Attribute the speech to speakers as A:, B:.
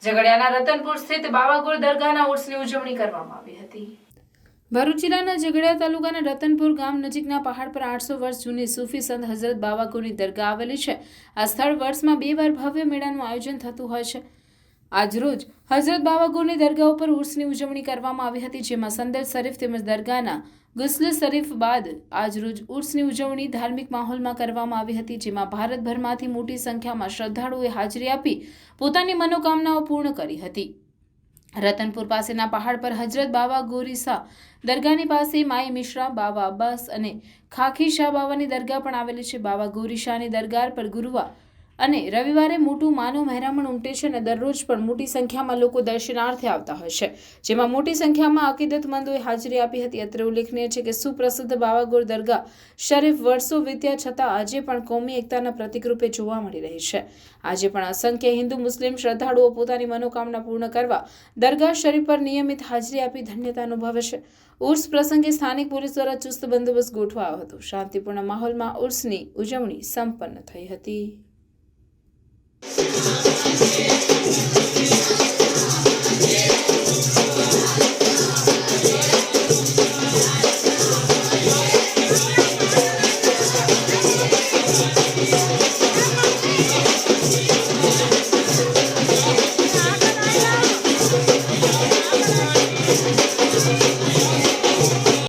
A: ઝઘડિયાના રતનપુર સ્થિત બાવાગોર દરગાહના ઉર્સની ઉજવણી કરવામાં આવી હતી। ભરૂચ જિલ્લાના ઝઘડિયા તાલુકાના રતનપુર ગામ નજીકના પહાડ પર 800 વર્ષ જૂની સૂફી સંત હઝરત બાવાગોરની દરગાહ આવેલી છે। આ સ્થળ વર્ષમાં 2 વાર ભવ્ય મેળાનું આયોજન થતું હોય છે। આજરોજ હઝરત બાવાગોરની દરગાહ ઉપર ઉર્સની ઉજવણી કરવામાં આવી હતી, જેમાં સંદલ શરીફ તેમજ દરગાહના ગુસ્લ શરીફ બાદ આજરોજ ઉર્સની ઉજવણી ધાર્મિક માહોલમાં કરવામાં આવી હતી, જેમાં ભારતભરમાંથી મોટી સંખ્યામાં શ્રદ્ધાળુઓએ હાજરી આપી પોતાની મનોકામનાઓ પૂર્ણ કરી હતી। રતનપુર પાસેના પહાડ પર હજરત બાવા ગોરીસા દરગાહની પાસે માઈ મિશ્રા, બાવા અબ્બાસ અને ખાખી શાહ બાવાની દરગાહ પણ આવેલી છે। બાવા ગોરીશાની દરગાહ પર ગુરુવાર અને રવિવારે મોટું માનવ મહેરામણ ઉમટે છે અને દરરોજ પણ મોટી સંખ્યામાં લોકો દર્શનાર્થે આવતા હોય છે, જેમાં મોટી સંખ્યામાં અકીદતમંદોએ હાજરી આપી હતી। અત્રે ઉલ્લેખનીય છે કે સુપ્રસિદ્ધ બાવાગોર દરગાહ શરીફ વર્ષો વીત્યા છતાં આજે પણ કોમી એકતાના પ્રતીક રૂપે જોવા મળી રહી છે। આજે પણ અસંખ્ય હિન્દુ મુસ્લિમ શ્રદ્ધાળુઓ પોતાની મનોકામના પૂર્ણ કરવા દરગાહ શરીફ પર નિયમિત હાજરી આપી ધન્યતા અનુભવે છે। ઉર્સ પ્રસંગે સ્થાનિક પોલીસ દ્વારા ચુસ્ત બંદોબસ્ત ગોઠવાયો હતો। શાંતિપૂર્ણ માહોલમાં ઉર્સની ઉજવણી સંપન્ન થઈ હતી।